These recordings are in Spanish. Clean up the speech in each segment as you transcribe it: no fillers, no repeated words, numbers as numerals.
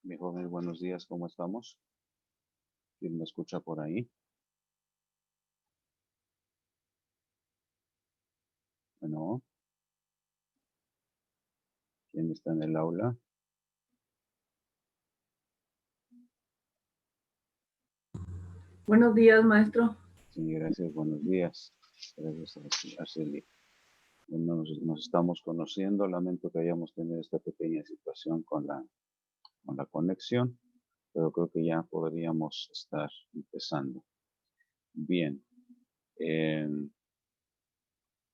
Mi joven, buenos días, ¿cómo estamos? ¿Quién me escucha por ahí? Bueno, ¿quién está en el aula? Buenos días, maestro. Sí, gracias, buenos días. Gracias, Araceli. Bueno, nos estamos conociendo. Lamento que hayamos tenido esta pequeña situación con la conexión, pero creo que ya podríamos estar empezando. Bien, eh,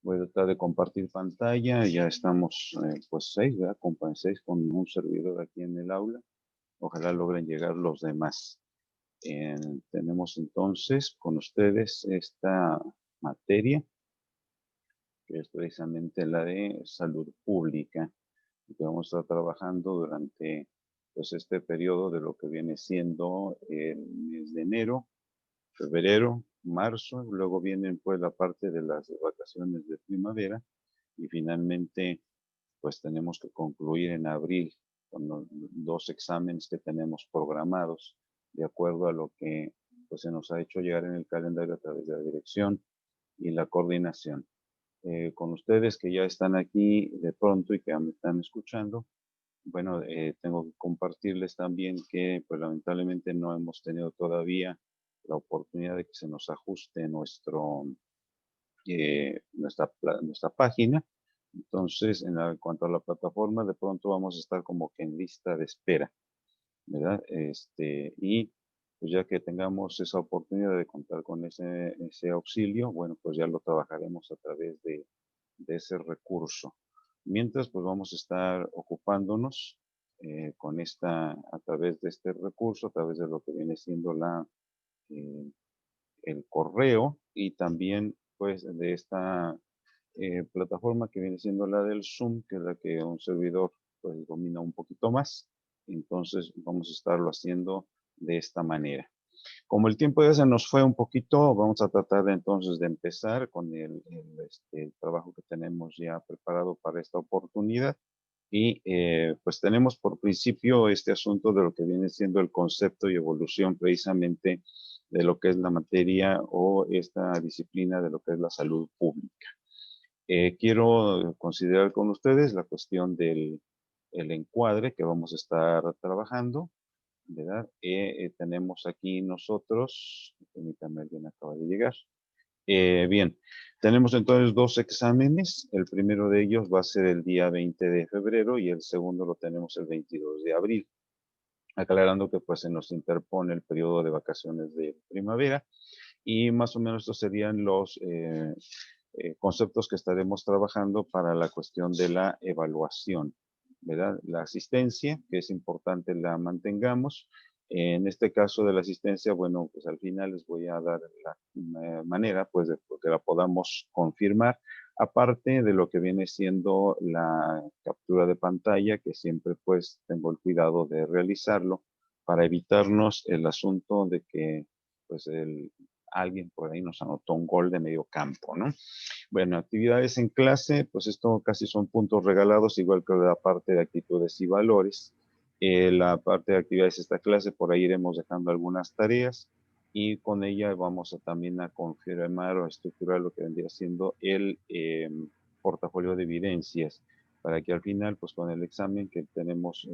voy a tratar de compartir pantalla. Ya estamos, pues, 6, ¿verdad? 6 con un servidor aquí en el aula. Ojalá logren llegar los demás. Tenemos entonces con ustedes esta materia, que es precisamente la de salud pública, que vamos a estar trabajando durante pues, este periodo de lo que viene siendo el mes de enero, febrero, marzo, luego vienen pues la parte de las vacaciones de primavera y finalmente pues tenemos que concluir en abril con los 2 exámenes que tenemos programados de acuerdo a lo que pues, se nos ha hecho llegar en el calendario a través de la dirección y la coordinación. Con ustedes que ya están aquí de pronto y que me están escuchando, bueno, tengo que compartirles también que pues lamentablemente no hemos tenido todavía la oportunidad de que se nos ajuste nuestra página. Entonces, en cuanto a la plataforma, de pronto vamos a estar como que en lista de espera, ¿verdad? Y pues ya que tengamos esa oportunidad de contar con ese auxilio, bueno, pues ya lo trabajaremos a través de ese recurso. Mientras, pues vamos a estar ocupándonos a través de este recurso, a través de lo que viene siendo eh, el correo y también pues de esta plataforma que viene siendo la del Zoom, que es la que un servidor pues domina un poquito más. Entonces vamos a estarlo haciendo de esta manera. Como el tiempo ya se nos fue un poquito, vamos a tratar entonces de empezar con el trabajo que tenemos ya preparado para esta oportunidad. Y pues tenemos por principio este asunto de lo que viene siendo el concepto y evolución precisamente de lo que es la materia o esta disciplina de lo que es la salud pública. Quiero considerar con ustedes la cuestión del el encuadre que vamos a estar trabajando, ¿verdad? Tenemos aquí nosotros, permítanme, alguien acaba de llegar. Bien, tenemos entonces 2 exámenes. El primero de ellos va a ser el día 20 de febrero y el segundo lo tenemos el 22 de abril. Aclarando que pues se nos interpone el periodo de vacaciones de primavera y más o menos estos serían los conceptos que estaremos trabajando para la cuestión de la evaluación, ¿verdad? La asistencia, que es importante la mantengamos. En este caso de la asistencia, bueno, pues al final les voy a dar la manera, pues, de que la podamos confirmar, aparte de lo que viene siendo la captura de pantalla, que siempre pues tengo el cuidado de realizarlo para evitarnos el asunto de que pues alguien por ahí nos anotó un gol de medio campo, ¿no? Bueno, actividades en clase, pues esto casi son puntos regalados, igual que la parte de actitudes y valores. La parte de actividades de esta clase, por ahí iremos dejando algunas tareas y con ella vamos también a confirmar o a estructurar lo que vendría siendo el portafolio de evidencias, para que al final, pues con el examen que tenemos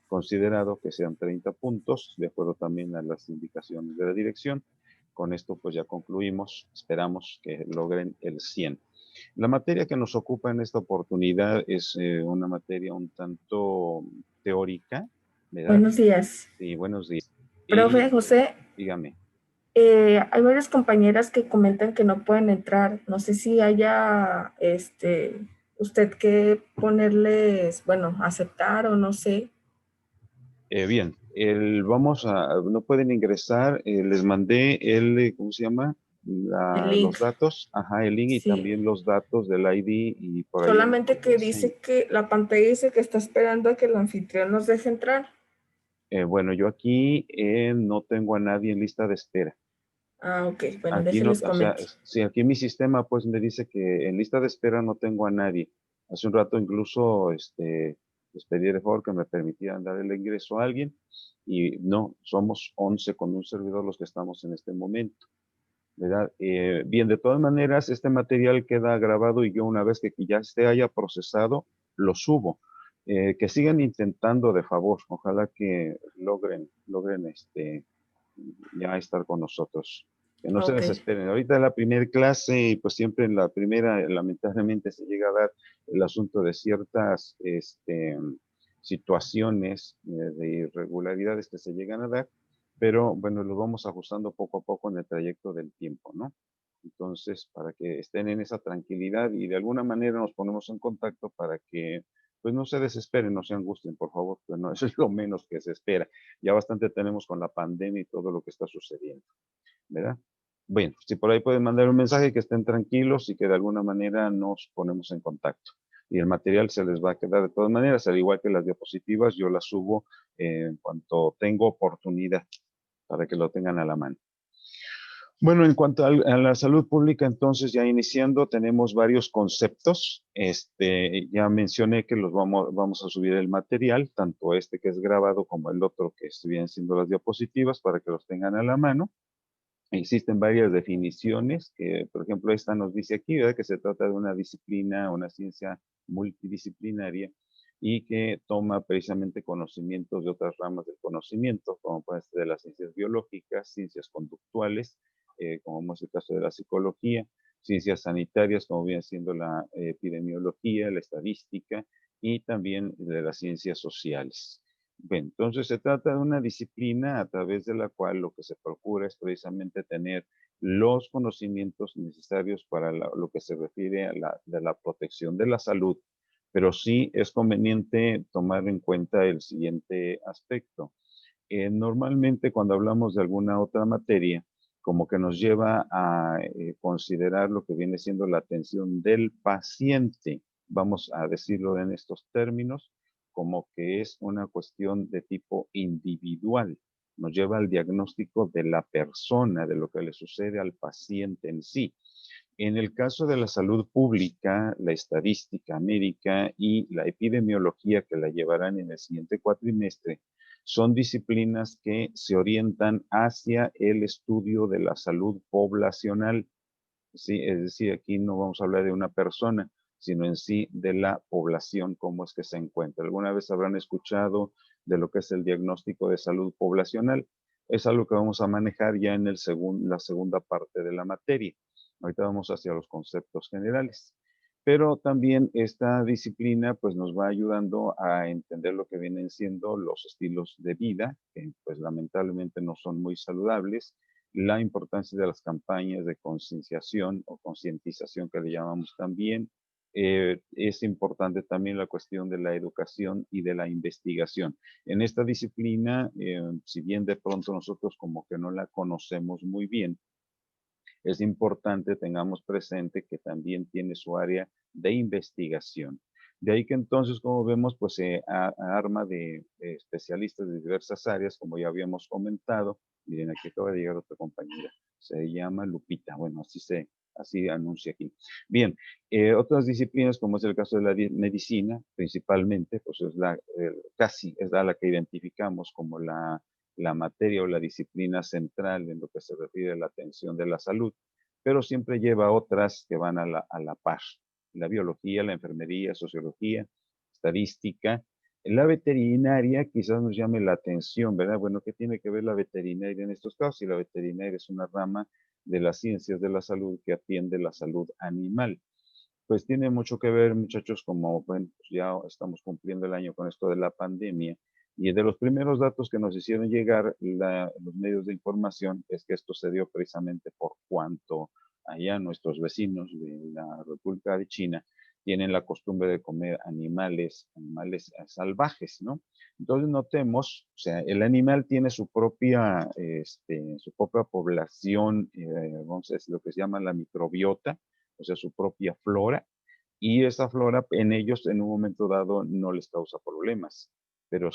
considerado que sean 30 puntos, de acuerdo también a las indicaciones de la dirección. Con esto pues ya concluimos, esperamos que logren el 100. La materia que nos ocupa en esta oportunidad es una materia un tanto teórica, ¿verdad? Buenos días. Sí, buenos días. Y Profe José, dígame. hay varias compañeras que comentan que no pueden entrar. No sé si haya usted que ponerles, bueno, aceptar o no sé. Bien, no pueden ingresar, les mandé ¿cómo se llama? El Los link. datos, ajá, el link y Sí. también los datos del ID y por ahí Solamente que sí. dice que la pantalla dice que está esperando a que el anfitrión nos deje entrar. Bueno, yo aquí no tengo a nadie en lista de espera. Ah, ok. Bueno, Aquí no, déjenles o sea, comento. si aquí mi sistema pues me dice que en lista de espera no tengo a nadie. Hace un rato incluso, Les pedí de favor que me permitieran dar el ingreso a alguien y no, somos 11 con un servidor los que estamos en este momento, ¿verdad? Bien, de todas maneras, este material queda grabado y yo una vez que ya se haya procesado, lo subo. Que sigan intentando de favor, ojalá que logren ya estar con nosotros. Que no se Ok, desesperen. Ahorita es la primera clase y pues siempre en la primera, lamentablemente, se llega a dar el asunto de ciertas situaciones de irregularidades que se llegan a dar, pero bueno, lo vamos ajustando poco a poco en el trayecto del tiempo, ¿no? Entonces, para que estén en esa tranquilidad y de alguna manera nos ponemos en contacto para que pues no se desesperen, no se angustien, por favor, pues no, eso es lo menos que se espera. Ya bastante tenemos con la pandemia y todo lo que está sucediendo, ¿verdad? Bueno, si por ahí pueden mandar un mensaje que estén tranquilos y que de alguna manera nos ponemos en contacto. Y el material se les va a quedar de todas maneras, al igual que las diapositivas, yo las subo en cuanto tengo oportunidad para que lo tengan a la mano. Bueno, en cuanto a la salud pública, entonces ya iniciando, tenemos varios conceptos. Ya mencioné que vamos a subir el material, tanto este que es grabado como el otro que vienen siendo las diapositivas, para que los tengan a la mano. Existen varias definiciones, que por ejemplo esta nos dice aquí, ¿verdad? Que se trata de una disciplina, una ciencia multidisciplinaria y que toma precisamente conocimientos de otras ramas del conocimiento, como puede ser de las ciencias biológicas, ciencias conductuales, como es el caso de la psicología, ciencias sanitarias, como viene siendo la epidemiología, la estadística y también de las ciencias sociales. Bien, entonces se trata de una disciplina a través de la cual lo que se procura es precisamente tener los conocimientos necesarios para lo que se refiere a de la protección de la salud, pero sí es conveniente tomar en cuenta el siguiente aspecto. Normalmente cuando hablamos de alguna otra materia, como que nos lleva a considerar lo que viene siendo la atención del paciente, vamos a decirlo en estos términos, como que es una cuestión de tipo individual. Nos lleva al diagnóstico de la persona, de lo que le sucede al paciente en sí. En el caso de la salud pública, la estadística médica y la epidemiología que la llevarán en el siguiente cuatrimestre, son disciplinas que se orientan hacia el estudio de la salud poblacional. Sí, es decir, aquí no vamos a hablar de una persona, sino en sí de la población, cómo es que se encuentra. ¿Alguna vez habrán escuchado de lo que es el diagnóstico de salud poblacional? Es algo que vamos a manejar ya en la segunda parte de la materia. Ahorita vamos hacia los conceptos generales. Pero también esta disciplina pues nos va ayudando a entender lo que vienen siendo los estilos de vida, que pues lamentablemente no son muy saludables, la importancia de las campañas de concienciación o concientización que le llamamos también. Es importante también la cuestión de la educación y de la investigación. En esta disciplina, si bien de pronto nosotros como que no la conocemos muy bien, es importante tengamos presente que también tiene su área de investigación. De ahí que entonces, como vemos, pues se arma de especialistas de diversas áreas, como ya habíamos comentado. Miren, aquí acaba de llegar otra compañera. Se llama Lupita. Bueno, así anuncia aquí. Bien, otras disciplinas, como es el caso de la medicina, principalmente, pues es casi es la que identificamos como la materia o la disciplina central en lo que se refiere a la atención de la salud, pero siempre lleva otras que van a la par. La biología, la enfermería, sociología, estadística. La veterinaria quizás nos llame la atención, ¿verdad? Bueno, ¿qué tiene que ver la veterinaria en estos casos? Y la veterinaria es una rama de las ciencias de la salud que atiende la salud animal. Pues tiene mucho que ver, muchachos, como bueno, pues ya estamos cumpliendo el año con esto de la pandemia, y de los primeros datos que nos hicieron llegar los medios de información es que esto se dio precisamente por cuanto allá nuestros vecinos de la República de China tienen la costumbre de comer animales salvajes, ¿no? Entonces notemos, o sea, el animal tiene su propia población, vamos a decir, lo que se llama la microbiota, o sea, su propia flora, y esa flora en ellos en un momento dado no les causa problemas. Pero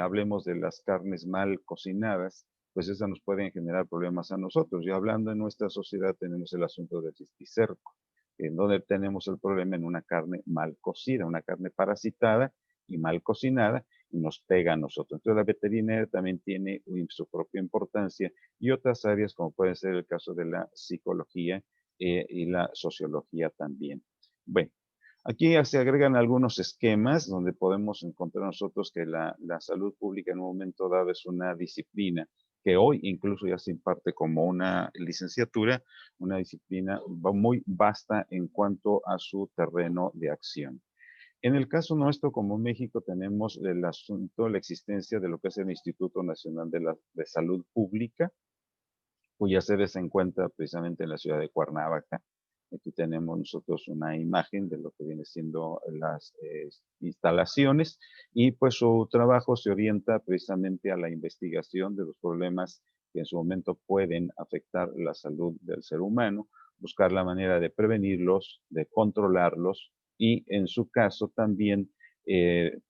hablemos de las carnes mal cocinadas, pues esas nos pueden generar problemas a nosotros. Y hablando en nuestra sociedad tenemos el asunto del cisticerco, en donde tenemos el problema en una carne mal cocida, una carne parasitada, y mal cocinada y nos pega a nosotros. Entonces la veterinaria también tiene su propia importancia y otras áreas como puede ser el caso de la psicología y la sociología también. Bueno, aquí se agregan algunos esquemas donde podemos encontrar nosotros que la salud pública en un momento dado es una disciplina que hoy incluso ya se imparte como una licenciatura, una disciplina muy vasta en cuanto a su terreno de acción. En el caso nuestro, como México, tenemos el asunto, la existencia de lo que es el Instituto Nacional de Salud Pública, cuya sede se encuentra precisamente en la ciudad de Cuernavaca. Aquí tenemos nosotros una imagen de lo que viene siendo las instalaciones y pues su trabajo se orienta precisamente a la investigación de los problemas que en su momento pueden afectar la salud del ser humano, buscar la manera de prevenirlos, de controlarlos y en su caso también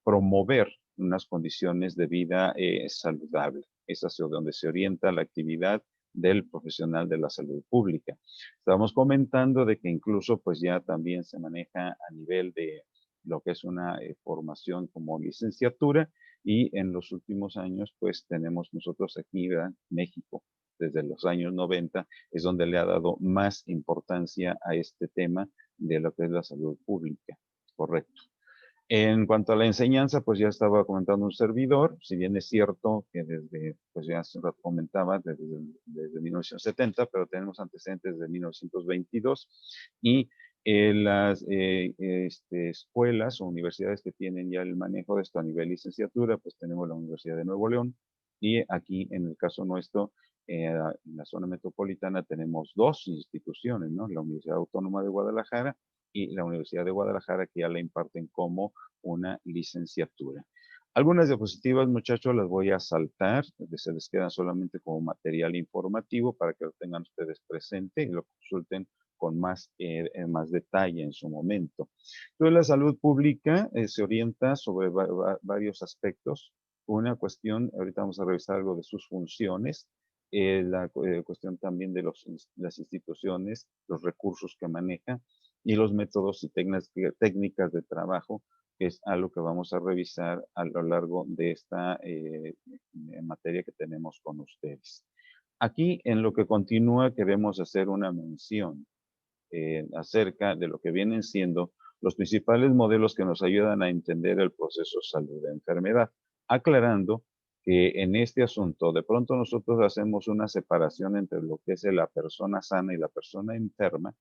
promover unas condiciones de vida saludable. Es hacia donde se orienta la actividad del profesional de la salud pública. Estamos comentando de que incluso pues ya también se maneja a nivel de lo que es una formación como licenciatura y en los últimos años pues tenemos nosotros aquí, ¿verdad? México, desde los años 90 es donde le ha dado más importancia a este tema de lo que es la salud pública. Correcto. En cuanto a la enseñanza, pues ya estaba comentando un servidor, si bien es cierto que desde, pues ya se lo comentaba, desde 1970, pero tenemos antecedentes de 1922 y las escuelas o universidades que tienen ya el manejo de esto a nivel licenciatura, pues tenemos la Universidad de Nuevo León y aquí en el caso nuestro, en la zona metropolitana tenemos dos instituciones, ¿no? La Universidad Autónoma de Guadalajara y la Universidad de Guadalajara que ya la imparten como una licenciatura. Algunas diapositivas, muchachos, las voy a saltar, se les quedan solamente como material informativo para que lo tengan ustedes presente y lo consulten con más detalle en su momento. Entonces, la salud pública se orienta sobre varios aspectos. Una cuestión, ahorita vamos a revisar algo de sus funciones, la cuestión también de las instituciones, los recursos que maneja y los métodos y técnicas de trabajo, que es algo que vamos a revisar a lo largo de esta materia que tenemos con ustedes. Aquí, en lo que continúa, queremos hacer una mención acerca de lo que vienen siendo los principales modelos que nos ayudan a entender el proceso salud-enfermedad, aclarando que en este asunto de pronto nosotros hacemos una separación entre lo que es la persona sana y la persona enferma,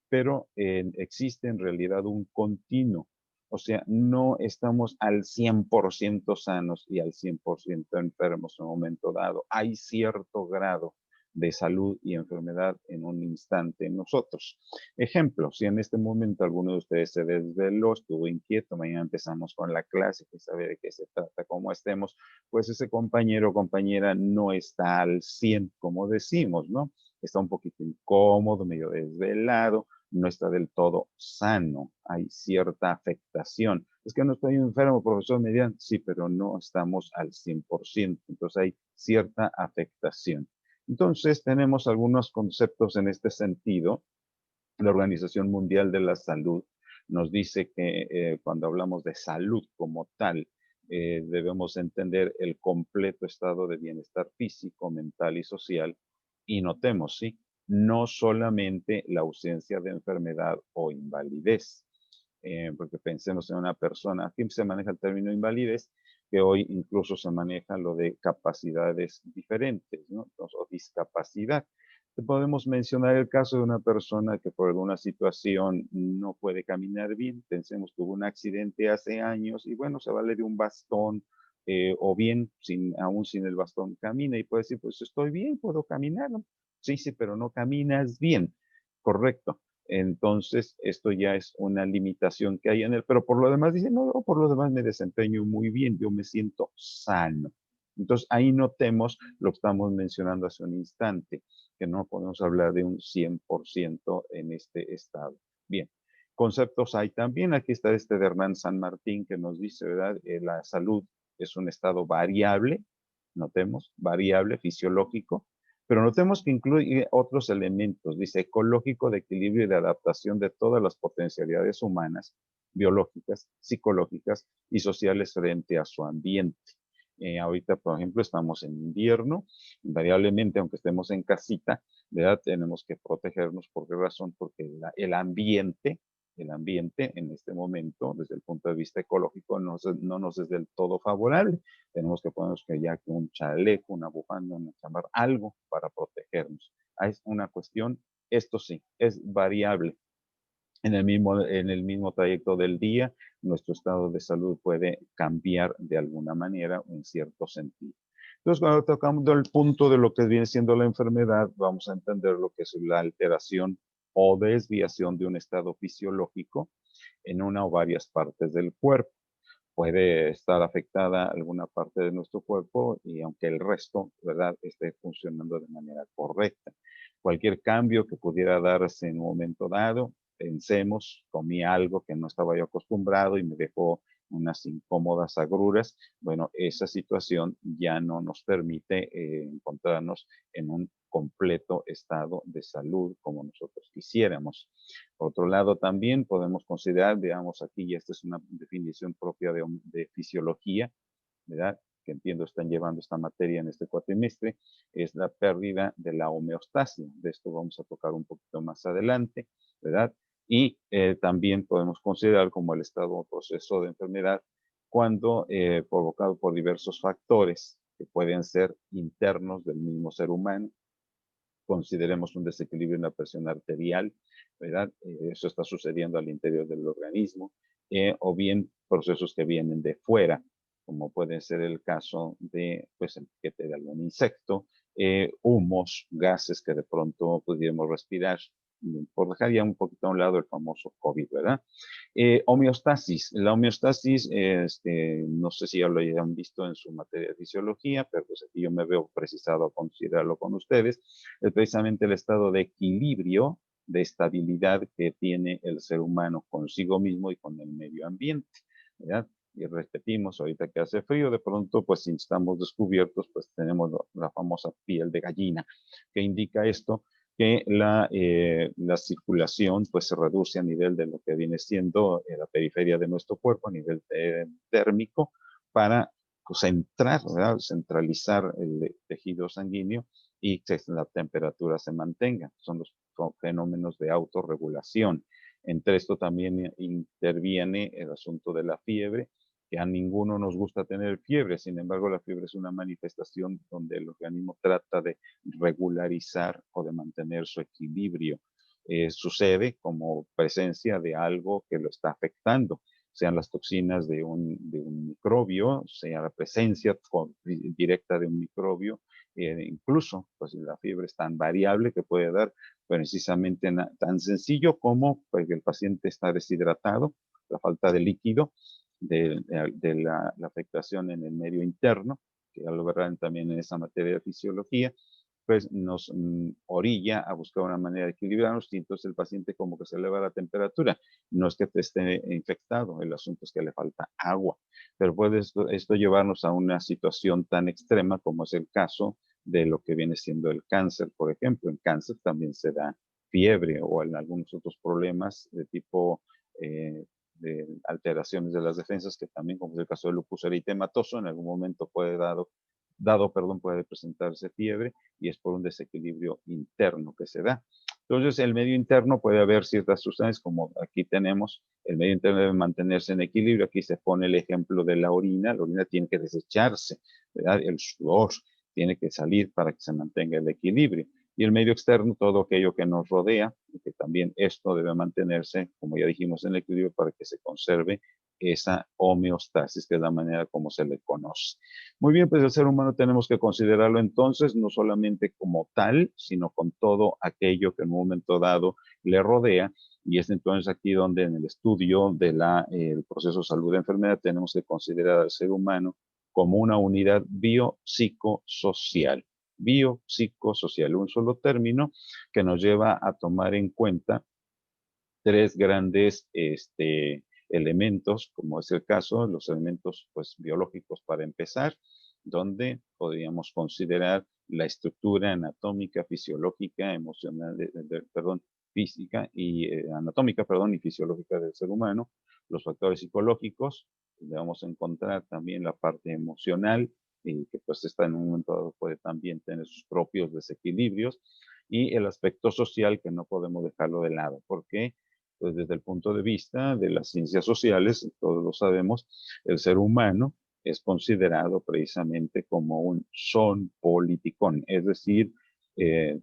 pero existe en realidad un continuo. O sea, no estamos al 100% sanos y al 100% enfermos en un momento dado. Hay cierto grado de salud y enfermedad en un instante en nosotros. Ejemplo, si en este momento alguno de ustedes se desveló, estuvo inquieto, mañana empezamos con la clase, que sabe de qué se trata, cómo estemos, pues ese compañero o compañera no está al 100, como decimos, ¿no? Está un poquito incómodo, medio desvelado, no está del todo sano, hay cierta afectación. Es que no estoy enfermo, profesor Median, sí, pero no estamos al 100%, entonces hay cierta afectación. Entonces tenemos algunos conceptos en este sentido. La Organización Mundial de la Salud nos dice que cuando hablamos de salud como tal, debemos entender el completo estado de bienestar físico, mental y social. Y notemos, ¿sí? No solamente la ausencia de enfermedad o invalidez, porque pensemos en una persona, aquí se maneja el término invalidez, que hoy incluso se maneja lo de capacidades diferentes, ¿no? O discapacidad. Podemos mencionar el caso de una persona que por alguna situación no puede caminar bien. Pensemos que hubo un accidente hace años y bueno, se vale de un bastón o bien aún sin el bastón camina y puede decir, pues estoy bien, puedo caminar, ¿no? Sí, sí, pero no caminas bien. Correcto. Entonces, esto ya es una limitación que hay en él, pero por lo demás dice, no, por lo demás me desempeño muy bien, yo me siento sano. Entonces, ahí notemos lo que estamos mencionando hace un instante, que no podemos hablar de un 100% en este estado. Bien, conceptos hay también. Aquí está este de Hernán San Martín que nos dice, ¿verdad? La salud es un estado variable, notemos, variable, fisiológico, pero notemos que incluye otros elementos, dice, ecológico de equilibrio y de adaptación de todas las potencialidades humanas biológicas, psicológicas y sociales frente a su ambiente. Ahorita, por ejemplo, estamos en invierno, invariablemente, aunque estemos en casita, ¿verdad? Tenemos que protegernos. ¿Por qué razón? Porque el ambiente en este momento, desde el punto de vista ecológico, no nos es del todo favorable. Tenemos que ponernos que ya que un chaleco, una bufanda, una chamarra, algo para protegernos. Es una cuestión, esto sí, es variable. En el mismo trayecto del día, nuestro estado de salud puede cambiar de alguna manera o en cierto sentido. Entonces, cuando tocamos el punto de lo que viene siendo la enfermedad, vamos a entender lo que es la alteración o desviación de un estado fisiológico en una o varias partes del cuerpo. Puede estar afectada alguna parte de nuestro cuerpo y aunque el resto, ¿verdad?, esté funcionando de manera correcta. Cualquier cambio que pudiera darse en un momento dado, pensemos, comí algo que no estaba yo acostumbrado y me dejó unas incómodas agruras, bueno, esa situación ya no nos permite encontrarnos en un completo estado de salud como nosotros quisiéramos. Por otro lado, también podemos considerar, veamos aquí, y esta es una definición propia de fisiología, ¿verdad?, que entiendo están llevando esta materia en este cuatrimestre, es la pérdida de la homeostasis. De esto vamos a tocar un poquito más adelante, ¿verdad? Y también podemos considerar como el estado o proceso de enfermedad cuando provocado por diversos factores que pueden ser internos del mismo ser humano. Consideremos un desequilibrio en la presión arterial, ¿verdad? Eso está sucediendo al interior del organismo, o bien procesos que vienen de fuera, como puede ser el caso de, pues, el piquete de algún insecto, humos, gases que de pronto pudiéramos respirar, por dejar ya un poquito a un lado el famoso COVID, ¿verdad? Homeostasis. La homeostasis, no sé si ya lo hayan visto en su materia de fisiología, pero pues aquí yo me veo precisado a considerarlo con ustedes. Es precisamente el estado de equilibrio, de estabilidad que tiene el ser humano consigo mismo y con el medio ambiente, ¿verdad? Y repetimos, ahorita que hace frío, de pronto, pues si estamos descubiertos, pues tenemos la famosa piel de gallina, que indica esto, que la circulación pues se reduce a nivel de lo que viene siendo la periferia de nuestro cuerpo, a nivel térmico, para pues, ¿verdad?, centralizar el tejido sanguíneo y que la temperatura se mantenga. Son los fenómenos de autorregulación. Entre esto también interviene el asunto de la fiebre, que a ninguno nos gusta tener fiebre. Sin embargo, la fiebre es una manifestación donde el organismo trata de regularizar o de mantener su equilibrio. Sucede como presencia de algo que lo está afectando, sean las toxinas de un microbio, sea la presencia directa de un microbio, incluso pues la fiebre es tan variable que puede dar precisamente tan sencillo como pues, que el paciente está deshidratado, la falta de líquido, de la afectación en el medio interno, que ya lo verán también en esa materia de fisiología, pues nos orilla a buscar una manera de equilibrarnos y entonces el paciente como que se eleva la temperatura. No es que te esté infectado, el asunto es que le falta agua. Pero puede esto llevarnos a una situación tan extrema como es el caso de lo que viene siendo el cáncer, por ejemplo. En cáncer también se da fiebre o en algunos otros problemas de tipo de alteraciones de las defensas, que también, como es el caso del lupus eritematoso, en algún momento puede presentarse fiebre y es por un desequilibrio interno que se da. Entonces, el medio interno puede haber ciertas sustancias, como aquí tenemos, el medio interno debe mantenerse en equilibrio. Aquí se pone el ejemplo de la orina tiene que desecharse, ¿verdad? El sudor tiene que salir para que se mantenga el equilibrio. Y el medio externo, todo aquello que nos rodea, y que también esto debe mantenerse, como ya dijimos, en el equilibrio para que se conserve esa homeostasis, que es la manera como se le conoce. Muy bien, pues el ser humano tenemos que considerarlo entonces no solamente como tal, sino con todo aquello que en un momento dado le rodea. Y es entonces aquí donde en el estudio del proceso salud-enfermedad tenemos que considerar al ser humano como una unidad biopsicosocial. Biopsicosocial, un solo término que nos lleva a tomar en cuenta tres grandes elementos, como es el caso, los elementos pues, biológicos para empezar, donde podríamos considerar la estructura anatómica, fisiológica, emocional, física y anatómica, y fisiológica del ser humano, los factores psicológicos, donde vamos a encontrar también la parte emocional, que pues está en un momento dado puede también tener sus propios desequilibrios, y el aspecto social que no podemos dejarlo de lado, porque pues desde el punto de vista de las ciencias sociales, todos lo sabemos, el ser humano es considerado precisamente como un son politicón, es decir,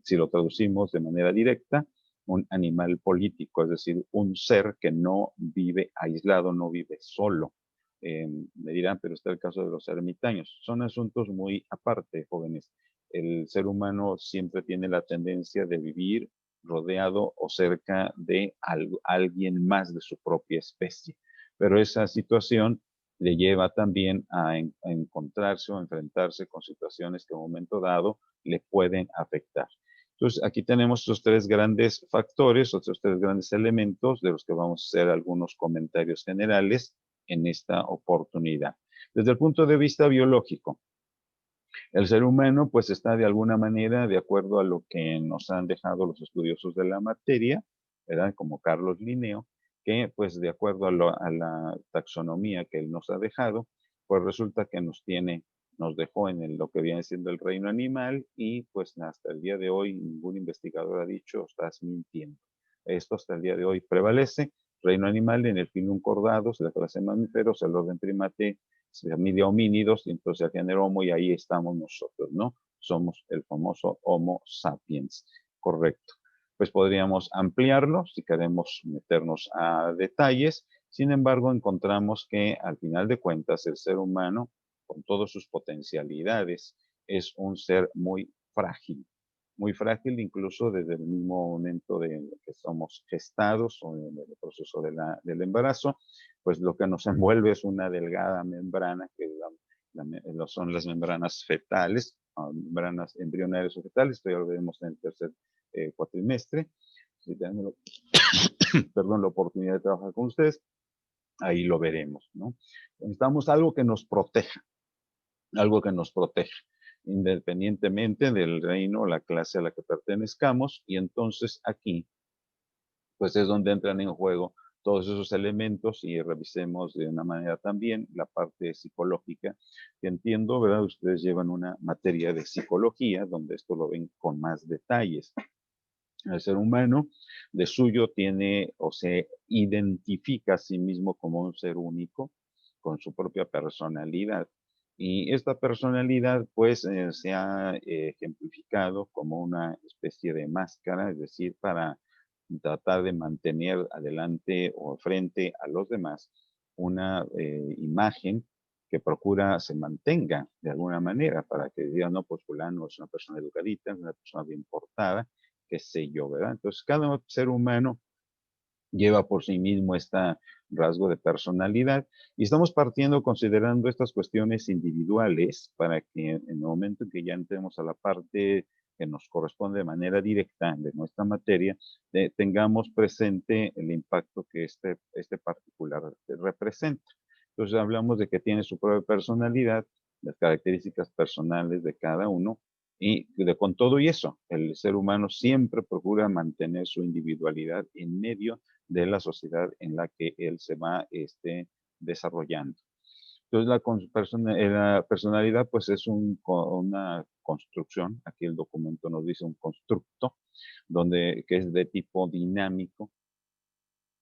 si lo traducimos de manera directa, un animal político, es decir, un ser que no vive aislado, no vive solo. Me dirán, pero está el caso de los ermitaños. Son asuntos muy aparte, jóvenes. El ser humano siempre tiene la tendencia de vivir rodeado o cerca de alguien más de su propia especie. Pero esa situación le lleva también a encontrarse o enfrentarse con situaciones que en un momento dado le pueden afectar. Entonces, aquí tenemos estos tres grandes factores, otros tres grandes elementos de los que vamos a hacer algunos comentarios generales en esta oportunidad. Desde el punto de vista biológico, el ser humano pues está de alguna manera, de acuerdo a lo que nos han dejado los estudiosos de la materia, ¿verdad? Como Carlos Linneo, que pues de acuerdo a la taxonomía que él nos ha dejado, pues resulta que nos dejó en lo que viene siendo el reino animal y pues hasta el día de hoy ningún investigador ha dicho estás mintiendo. Esto hasta el día de hoy prevalece. Reino animal en el filum cordados, la clase mamíferos, el orden primate, familia homínidos, y entonces el género homo, y ahí estamos nosotros, ¿no? Somos el famoso Homo sapiens, correcto. Pues podríamos ampliarlo si queremos meternos a detalles. Sin embargo, encontramos que al final de cuentas el ser humano, con todas sus potencialidades, es un ser muy frágil incluso desde el mismo momento de que somos gestados o en el proceso del embarazo, pues lo que nos envuelve es una delgada membrana que son las membranas fetales, membranas embrionarias o fetales, esto ya lo veremos en el tercer cuatrimestre. Si tenemos, perdón, la oportunidad de trabajar con ustedes, ahí lo veremos, ¿no? Necesitamos algo que nos proteja, independientemente del reino o la clase a la que pertenezcamos, y entonces aquí pues es donde entran en juego todos esos elementos y revisemos de una manera también la parte psicológica, que entiendo, ¿verdad? Ustedes llevan una materia de psicología donde esto lo ven con más detalles. El ser humano de suyo tiene o se identifica a sí mismo como un ser único, con su propia personalidad. Y esta personalidad pues se ha ejemplificado como una especie de máscara, es decir, para tratar de mantener adelante o frente a los demás una imagen que procura se mantenga de alguna manera para que digan, no, pues fulano es una persona educadita, es una persona bien portada, qué sé yo, ¿verdad? Entonces, cada ser humano lleva por sí mismo este rasgo de personalidad y estamos partiendo considerando estas cuestiones individuales para que en el momento en que ya entremos a la parte que nos corresponde de manera directa de nuestra materia, tengamos presente el impacto que este particular representa. Entonces hablamos de que tiene su propia personalidad, las características personales de cada uno, y con todo y eso, el ser humano siempre procura mantener su individualidad en medio de la sociedad en la que él se va desarrollando. Entonces, la personalidad, pues, es una construcción, aquí el documento nos dice un constructo, que es de tipo dinámico,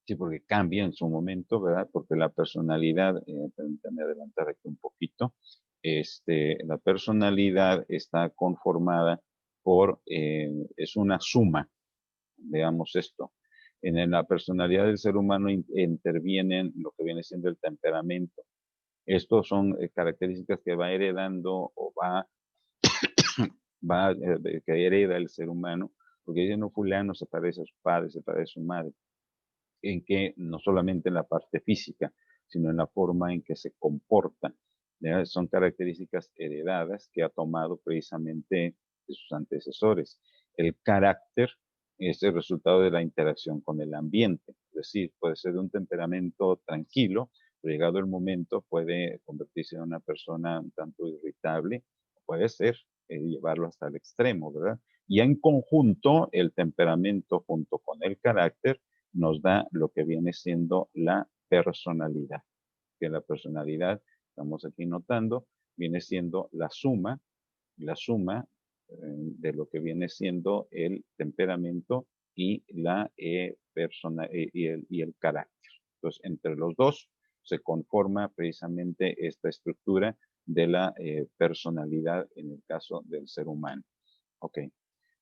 sí, porque cambia en su momento, ¿verdad? Porque la personalidad, permítanme adelantar aquí un poquito, la personalidad está conformada es una suma, digamos esto. En la personalidad del ser humano intervienen lo que viene siendo el temperamento. Estos son características que va heredando o que hereda el ser humano, porque dice, no, fulano se parece a su padre, se parece a su madre, en que no solamente en la parte física, sino en la forma en que se comporta. ¿Ya? Son características heredadas que ha tomado precisamente de sus antecesores. El carácter es el resultado de la interacción con el ambiente, es decir, puede ser de un temperamento tranquilo, pero llegado el momento puede convertirse en una persona un tanto irritable, puede ser llevarlo hasta el extremo, ¿verdad? Y en conjunto, el temperamento junto con el carácter nos da lo que viene siendo la personalidad. Que la personalidad, estamos aquí notando, viene siendo la suma de lo que viene siendo el temperamento y la y el carácter. Entonces, entre los dos se conforma precisamente esta estructura de la personalidad en el caso del ser humano. Ok.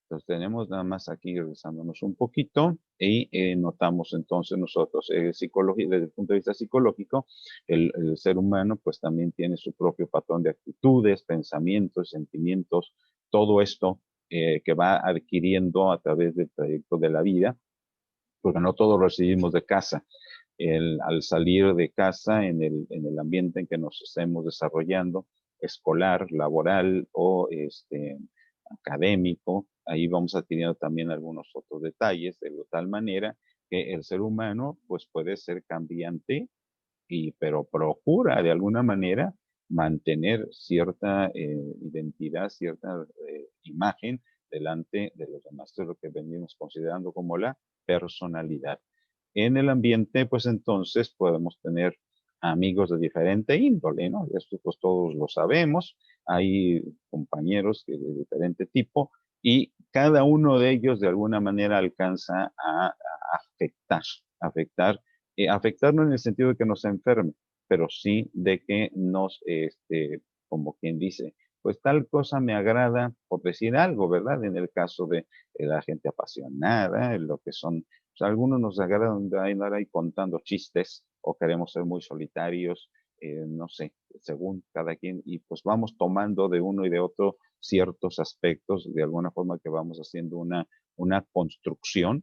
Entonces tenemos nada más aquí regresándonos un poquito y notamos entonces nosotros, desde el punto de vista psicológico, el ser humano pues también tiene su propio patrón de actitudes, pensamientos, sentimientos, todo esto que va adquiriendo a través del trayecto de la vida, porque no todo lo recibimos de casa. Al salir de casa en el ambiente en que nos estemos desarrollando, escolar, laboral o académico, ahí vamos adquiriendo también algunos otros detalles, de tal manera que el ser humano pues puede ser cambiante, pero procura de alguna manera mantener cierta identidad, cierta imagen delante de los demás. Esto es lo que venimos considerando como la personalidad. En el ambiente, pues entonces podemos tener amigos de diferente índole, ¿no? Esto pues todos lo sabemos. Hay compañeros de diferente tipo y cada uno de ellos de alguna manera alcanza a afectar no en el sentido de que nos enferme, pero sí de que nos, como quien dice, pues tal cosa me agrada por decir algo, ¿verdad? En el caso de la gente apasionada, en lo que son, pues algunos nos agradan andar ahí contando chistes o queremos ser muy solitarios, no sé, según cada quien, y pues vamos tomando de uno y de otro ciertos aspectos, de alguna forma que vamos haciendo una construcción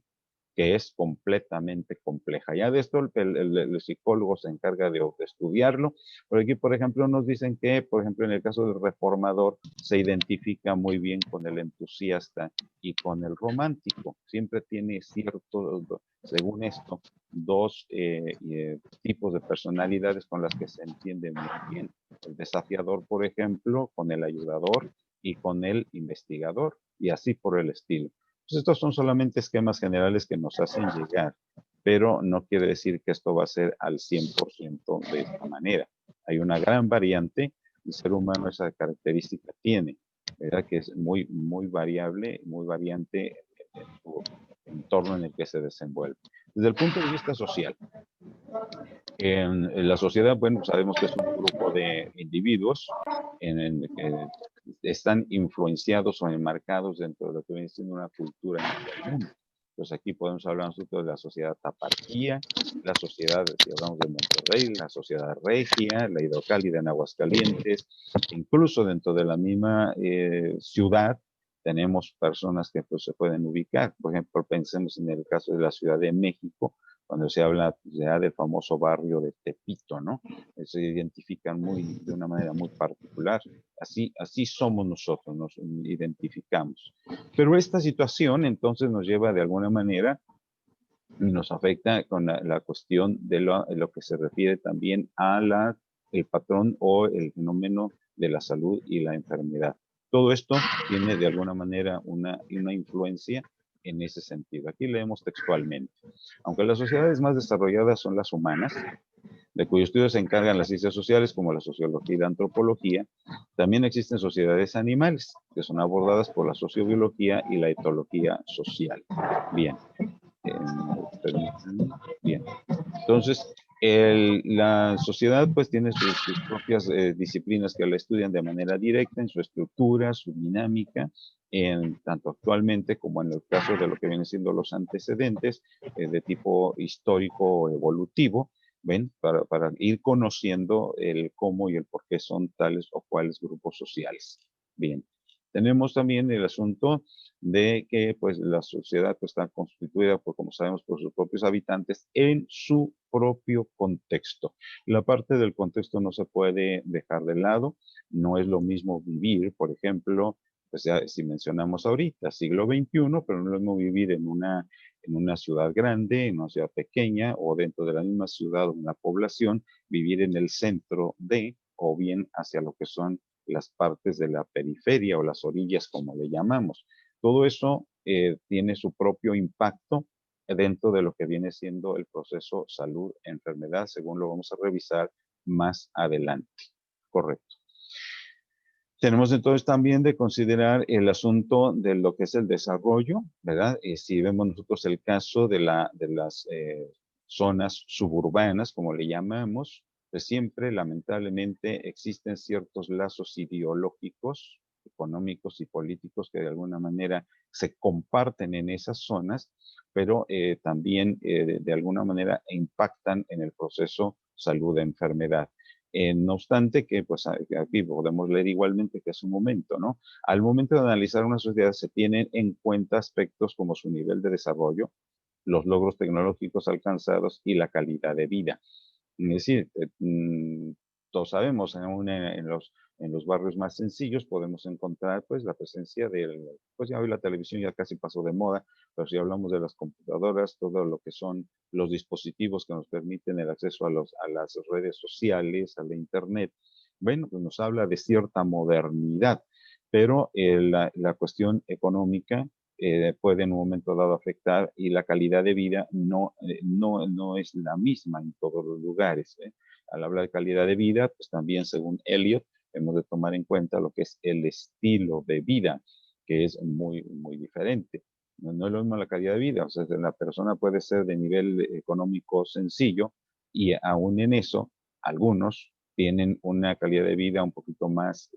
que es completamente compleja. Ya de esto el psicólogo se encarga de estudiarlo, pero aquí, por ejemplo, nos dicen que, por ejemplo, en el caso del reformador, se identifica muy bien con el entusiasta y con el romántico. Siempre tiene cierto, según esto, dos tipos de personalidades con las que se entiende muy bien. El desafiador, por ejemplo, con el ayudador y con el investigador, y así por el estilo. Pues estos son solamente esquemas generales que nos hacen llegar, pero no quiere decir que esto va a ser al 100% de esta manera. Hay una gran variante, el ser humano esa característica tiene, ¿verdad? Que es muy, muy variable, muy variante en su entorno en el que se desenvuelve. Desde el punto de vista social, en la sociedad, bueno, sabemos que es un grupo de individuos en que están influenciados o enmarcados dentro de lo que viene siendo una cultura en común. Pues aquí podemos hablar nosotros de la sociedad tapatía, la sociedad, si hablamos de Monterrey, la sociedad regia, la hidrocálida en Aguascalientes, incluso dentro de la misma ciudad tenemos personas que pues, se pueden ubicar. Por ejemplo, pensemos en el caso de la Ciudad de México, cuando se habla ya del famoso barrio de Tepito, ¿no? Se identifican de una manera muy particular. Así somos nosotros, nos identificamos. Pero esta situación entonces nos lleva de alguna manera y nos afecta con la cuestión de lo que se refiere también a el patrón o el fenómeno de la salud y la enfermedad. Todo esto tiene de alguna manera una influencia en ese sentido. Aquí leemos textualmente. Aunque las sociedades más desarrolladas son las humanas, de cuyo estudio se encargan las ciencias sociales como la sociología y la antropología, también existen sociedades animales que son abordadas por la sociobiología y la etología social. Bien, bien. Entonces, la sociedad pues tiene sus propias disciplinas que la estudian de manera directa en su estructura, su dinámica, tanto actualmente como en el caso de lo que vienen siendo los antecedentes de tipo histórico o evolutivo, ¿ven? Para ir conociendo el cómo y el por qué son tales o cuales grupos sociales. Bien. Tenemos también el asunto de que pues la sociedad pues, está constituida, por, como sabemos, por sus propios habitantes en su propio contexto. La parte del contexto no se puede dejar de lado, no es lo mismo vivir, por ejemplo, pues ya si mencionamos ahorita, siglo XXI, pero no es lo mismo vivir en una ciudad grande, en una ciudad pequeña o dentro de la misma ciudad o una población, vivir en el centro o bien hacia lo que son las partes de la periferia o las orillas, como le llamamos. Todo eso tiene su propio impacto dentro de lo que viene siendo el proceso salud-enfermedad, según lo vamos a revisar más adelante. Correcto. Tenemos entonces también de considerar el asunto de lo que es el desarrollo, ¿verdad? Si vemos nosotros el caso de las zonas suburbanas, como le llamamos, pues siempre lamentablemente existen ciertos lazos ideológicos, económicos y políticos que de alguna manera se comparten en esas zonas, pero también de alguna manera impactan en el proceso salud-enfermedad. No obstante que, pues aquí podemos leer igualmente que es un momento, ¿no? Al momento de analizar una sociedad se tienen en cuenta aspectos como su nivel de desarrollo, los logros tecnológicos alcanzados y la calidad de vida. Es decir, todos sabemos, aún en los barrios más sencillos podemos encontrar pues la presencia del, pues ya hoy la televisión ya casi pasó de moda, pero si hablamos de las computadoras, todo lo que son los dispositivos que nos permiten el acceso a las redes sociales, a la internet, bueno, pues nos habla de cierta modernidad, pero la cuestión económica puede en un momento dado afectar y la calidad de vida no es la misma en todos los lugares. Al hablar de calidad de vida, pues también según Elliot, hemos de tomar en cuenta lo que es el estilo de vida, que es muy diferente. No es lo mismo la calidad de vida, o sea, la persona puede ser de nivel económico sencillo y aún en eso, algunos tienen una calidad de vida un poquito más,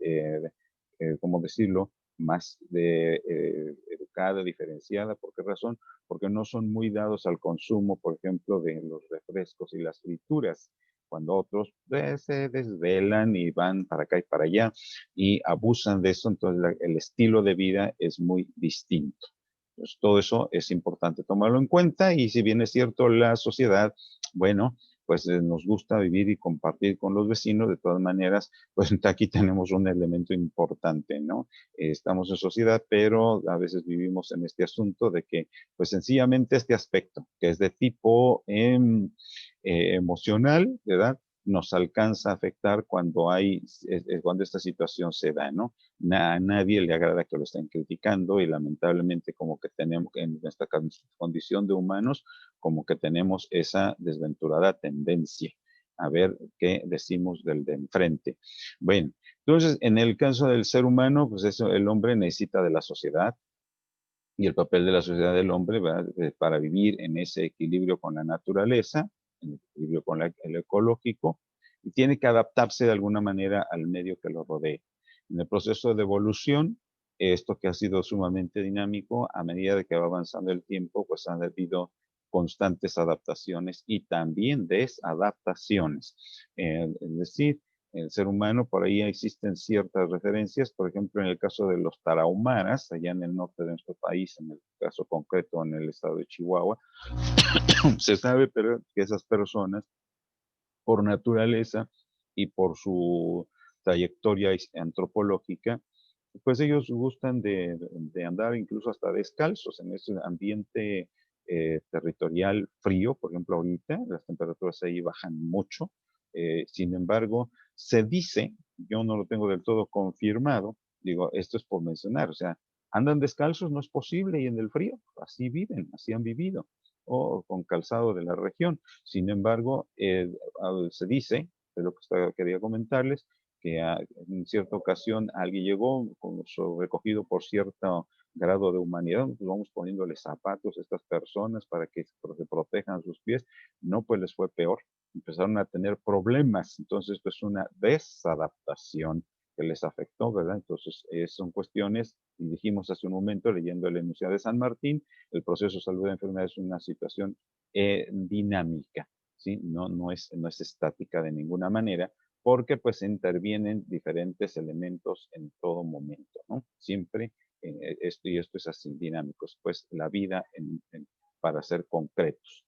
¿cómo decirlo? Más educada, diferenciada. ¿Por qué razón? Porque no son muy dados al consumo, por ejemplo, de los refrescos y las frituras, cuando otros se desvelan y van para acá y para allá y abusan de eso, entonces el estilo de vida es muy distinto. Entonces, todo eso es importante tomarlo en cuenta y si bien es cierto, la sociedad, bueno, pues nos gusta vivir y compartir con los vecinos, de todas maneras, pues aquí tenemos un elemento importante, ¿no? Estamos en sociedad, pero a veces vivimos en este asunto de que, pues sencillamente este aspecto, que es de tipo emocional, ¿verdad? Nos alcanza a afectar cuando cuando esta situación se da, ¿no? A nadie le agrada que lo estén criticando y lamentablemente como que tenemos en nuestra condición de humanos, como que tenemos esa desventurada tendencia a ver qué decimos del de enfrente. Bueno, entonces en el caso del ser humano, pues eso, el hombre necesita de la sociedad y el papel de la sociedad del hombre, ¿verdad? Para vivir en ese equilibrio con la naturaleza, en el equilibrio con el ecológico, y tiene que adaptarse de alguna manera al medio que lo rodea. En el proceso de evolución, esto que ha sido sumamente dinámico, a medida de que va avanzando el tiempo, pues han habido constantes adaptaciones y también desadaptaciones. Es decir, el ser humano, por ahí existen ciertas referencias, por ejemplo, en el caso de los tarahumaras, allá en el norte de nuestro país, en el caso concreto en el estado de Chihuahua, se sabe pero, que esas personas, por naturaleza y por su trayectoria antropológica, pues ellos gustan de andar incluso hasta descalzos en ese ambiente territorial frío. Por ejemplo, ahorita las temperaturas ahí bajan mucho. Sin embargo, se dice, yo no lo tengo del todo confirmado, digo, esto es por mencionar, o sea, andan descalzos, no es posible, y en el frío, así viven, así han vivido, o con calzado de la región. Sin embargo, se dice, de lo que quería comentarles, que en cierta ocasión alguien llegó recogido por cierto grado de humanidad, pues vamos poniéndole zapatos a estas personas para que se protejan sus pies. No, pues les fue peor, empezaron a tener problemas, entonces pues una desadaptación que les afectó, ¿verdad? Entonces son cuestiones, y dijimos hace un momento leyendo el enunciado de San Martín, el proceso de salud de enfermedad es una situación dinámica, ¿sí? No es estática de ninguna manera, porque pues intervienen diferentes elementos en todo momento, ¿no? Siempre esto es así, dinámicos, pues la vida para ser concretos.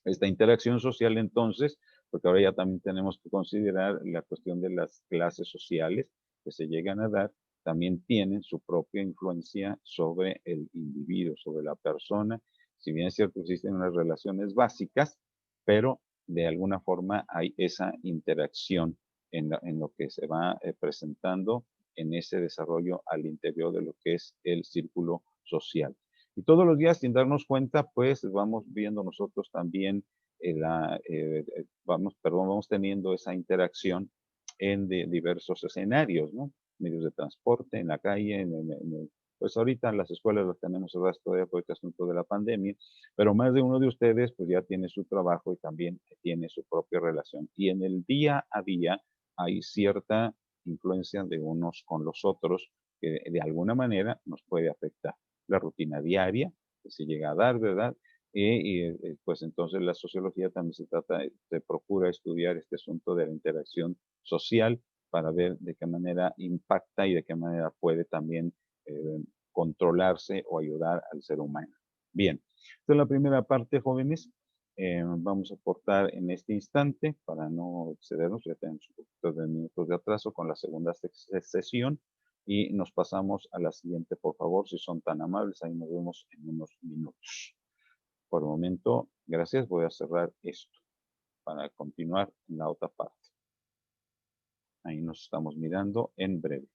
Esta interacción social entonces, porque ahora ya también tenemos que considerar la cuestión de las clases sociales que se llegan a dar, también tienen su propia influencia sobre el individuo, sobre la persona. Si bien es cierto, existen unas relaciones básicas, pero de alguna forma hay esa interacción en lo que se va presentando en ese desarrollo al interior de lo que es el círculo social. Y todos los días, sin darnos cuenta, pues vamos viendo nosotros también vamos teniendo esa interacción en diversos escenarios, ¿no? Medios de transporte, en la calle, pues ahorita en las escuelas las tenemos cerradas todavía por este asunto de la pandemia, pero más de uno de ustedes pues ya tiene su trabajo y también tiene su propia relación. Y en el día a día hay cierta influencia de unos con los otros que de alguna manera nos puede afectar. La rutina diaria que se llega a dar, ¿verdad? Pues entonces la sociología también se procura estudiar este asunto de la interacción social para ver de qué manera impacta y de qué manera puede también controlarse o ayudar al ser humano. Bien, esta es la primera parte, jóvenes. Vamos a cortar en este instante para no excedernos, ya tenemos un poquito de minutos de atraso con la segunda sesión y nos pasamos a la siguiente, por favor, si son tan amables, ahí nos vemos en unos minutos. Por el momento, gracias, voy a cerrar esto para continuar en la otra parte. Ahí nos estamos mirando en breve.